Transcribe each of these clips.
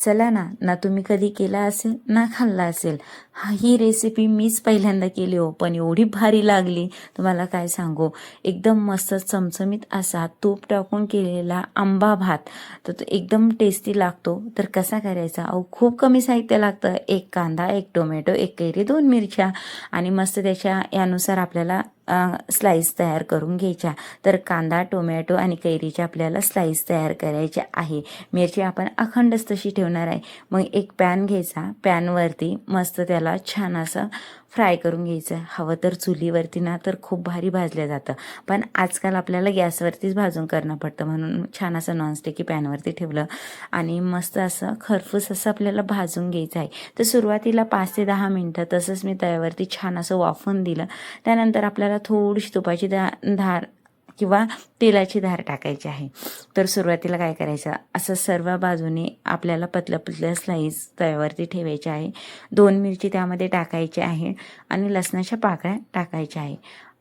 चला ना, ना तुम्ही कधी केला असेल ना खाल्ला असेल. ही रेसिपी मीच पहिल्यांदा केली हो, पण एवढी भारी लागली तुम्हाला काय सांगू. एकदम मस्त चमचमीत असा तूप टाकून केलेला आंबा भात, तर तो एकदम टेस्टी लागतो. तर कसा करायचा? खूप कमी साहित्य लागतं. एक कांदा, एक टोमॅटो, एक कैरी, 2 मिरच्या आणि मस्त त्याच्या यानुसार आपल्याला स्लाईस तयार करून घ्यायच्या. तर कांदा, टोमॅटो आणि कैरीच्या आपल्याला स्लाईस तयार करायच्या आहे. मिरची आपण अखंडच तशी ठेवणार आहे. मग एक पॅन घ्यायचा, पॅनवरती मस्त त्याला छान असं फ्राय करून घ्यायचं. हवं तर चुलीवरती ना तर खूप भारी भाजलं जातं, पण आजकाल आपल्याला गॅसवरतीच भाजून करणं पडतं, म्हणून छान असं नॉनस्टिकी पॅनवरती ठेवलं आणि मस्त असं खरपूस असं आपल्याला भाजून घ्यायचं आहे. तर सुरुवातीला 5 ते 10 मिनटं तसंच मी तव्यावरती छान असं वाफवून दिलं. त्यानंतर आपल्याला थोडीशी तुपाची धार किंवा तेलाची धार टाकायची आहे. तर सुरुवातीला काय करायचं, असं सर्व बाजूने आपल्याला पतल्या पतल्या स्लाईस तव्यावरती ठेवायच्या आहे. 2 मिरची त्यामध्ये टाकायची आहे आणि लसणाच्या पाकळ्या टाकायच्या आहे.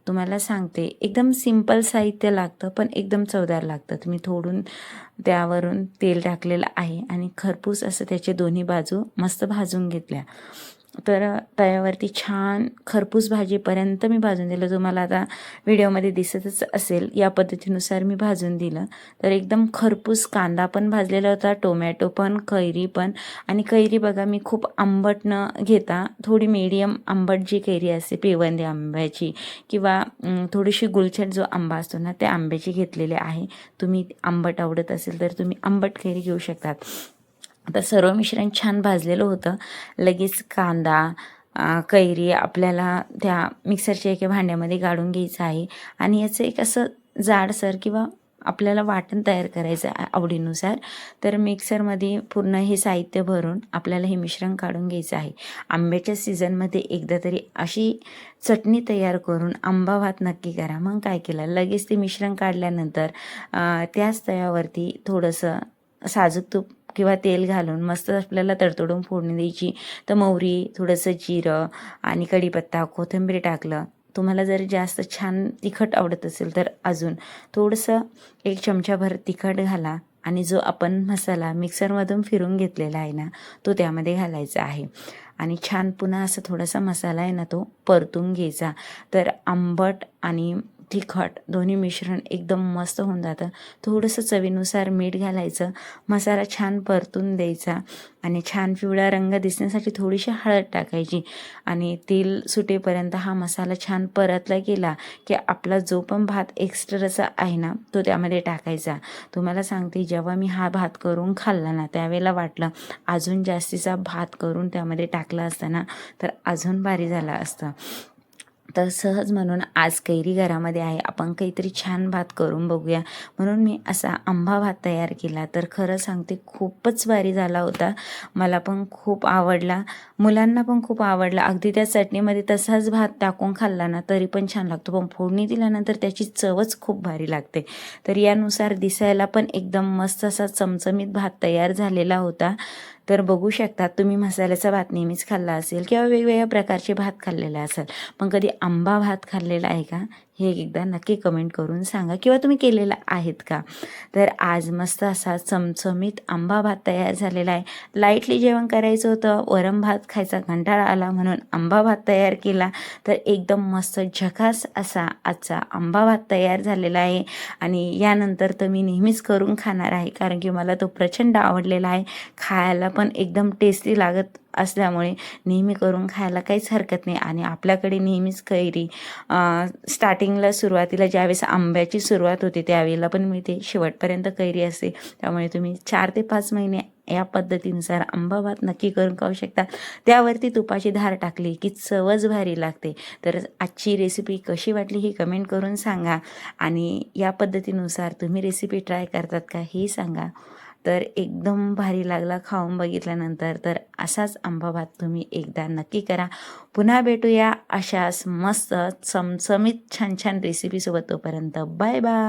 तुम्हाला सांगते एकदम सिंपल साहित्य लागतं, पण एकदम चवदार लागतं. तुम्ही थोडून त्यावरून तेल टाकलेलं आहे आणि खरपूस असं त्याचे दोन्ही बाजू मस्त भाजून घेतल्या. तर तव्यावरती छान खरपूस भाजीपर्यंत मी भाजून दिलं. तुम्हाला आता व्हिडिओमध्ये दिसतच असेल, या पद्धतीनुसार मी भाजून दिलं. तर एकदम खरपूस कांदा पण भाजलेला होता, टोमॅटो पण, कैरी पण. आणि कैरी बघा, मी खूप आंबट न घेता थोडी मीडियम आंबट जी कैरी असते पेवंदी आंब्याची किंवा थोडीशी गुलछट जो आंबा असतो ना, त्या आंब्याची घेतलेले आहे. तुम्ही आंबट आवडत असेल तर तुम्ही आंबट कैरी घेऊ शकतात. आता सर्व मिश्रण छान भाजलेलं होतं. लगेच कांदा, कैरी आपल्याला त्या मिक्सरच्या एका भांड्यामध्ये काढून घ्यायचं आहे आणि याचं एक असं जाडसर किंवा आपल्याला वाटण तयार करायचं आवडीनुसार. तर मिक्सरमध्ये पूर्ण हे साहित्य भरून आपल्याला हे मिश्रण काढून घ्यायचं आहे. आंब्याच्या सीझनमध्ये एकदा तरी अशी चटणी तयार करून आंबा भात नक्की करा. मग काय केलं, लगेच ते मिश्रण काढल्यानंतर त्याच तव्यावरती थोडंसं साजूक तूप किंवा तेल घालून मस्त आपल्याला तडतडून फोडणी द्यायची. तर मोहरी, थोडंसं जिरं आणि कढीपत्ता, कोथिंबीर टाकलं. तुम्हाला जर जास्त छान तिखट आवडत असेल तर अजून थोडंसं 1 चमचाभर तिखट घाला आणि जो आपण मसाला मिक्सरमधून फिरून घेतलेला आहे ना, तो त्यामध्ये घालायचा आहे आणि छान पुन्हा असं थोडासा मसाला आहे ना तो परतून घ्यायचा. तर आंबट आणि तिखट दोन्ही मिश्रण एकदम मस्त होऊन जातं. थोडंसं चवीनुसार मीठ घालायचं, मसाला छान परतून द्यायचा आणि छान पिवळा रंग दिसण्यासाठी थोडीशी हळद टाकायची आणि तेल सुटेपर्यंत हा मसाला छान परतला गेला की आपला जो पण भात एक्स्ट्राचा आहे ना तो त्यामध्ये टाकायचा. तुम्हाला सांगते, जेव्हा मी हा भात करून खाल्ला ना त्यावेळेला वाटलं अजून जास्तीचा भात करून त्यामध्ये टाकला असता ना तर अजून भारी झाला असतं. तर सहज म्हणून आज कैरी घरामध्ये आहे, आपण काहीतरी छान भात करून बघूया, म्हणून मी असा आंबा भात तयार केला. तर खरं सांगते खूपच भारी झाला होता. मला पण खूप आवडला, मुलांना पण खूप आवडला. अगदी त्या चटणीमध्ये तसाच भात टाकून खाल्ला ना तरी पण छान लागतो, पण फोडणी दिल्यानंतर त्याची चवच खूप भारी लागते. तर यानुसार दिसायला पण एकदम मस्त असा चमचमीत भात तयार झालेला होता. तर बघू शकता, तुम्ही मसाल्याचा भात नेहमीच खाल्ला असेल किंवा वेगवेगळ्या प्रकारचे भात खाल्लेले असेल, पण कधी आंबा भात खाल्लेला आहे का हे एकदा नक्की कमेंट करून सांगा किंवा तुम्ही केलेला आहेत का. तर आज मस्त असा चमचमीत आंबा भात तयार झालेला आहे. लाईटली जेवण करायचं होतं, वरण भात खायचा कंटाळा आला म्हणून आंबा भात तयार केला. तर एकदम मस्त झकास असा आजचा आंबा भात तयार झालेला आहे आणि यानंतर तर मी नेहमीच करून खाणार आहे, कारण की मला तो प्रचंड आवडलेला आहे. खायला पण एकदम टेस्टी लागत असल्यामुळे नेहमी करून खायला काहीच हरकत नाही. आणि आपल्याकडे नेहमीच कैरी स्टार्टिंगला सुरुवातीला ज्यावेळेस आंब्याची सुरुवात होते त्यावेळेला पण मिळते, शेवटपर्यंत कैरी असते. त्यामुळे तुम्ही 4 ते 5 महिने या पद्धतीनुसार आंबा भात नक्की करून खाऊ शकता. त्यावरती तुपाची धार टाकली की चवच भारी लागते. तर आजची रेसिपी कशी वाटली ही कमेंट करून सांगा आणि या पद्धतीनुसार तुम्ही रेसिपी ट्राय करतात का हे सांगा. तर एकदम भारी लागला खाऊन बघितल्यानंतर. तर असाच आंबा भात तुम्ही एकदा नक्की करा. पुन्हा भेटूया अशाच मस्त चमचमीत छान छान रेसिपीसोबत. तोपर्यंत बाय बाय.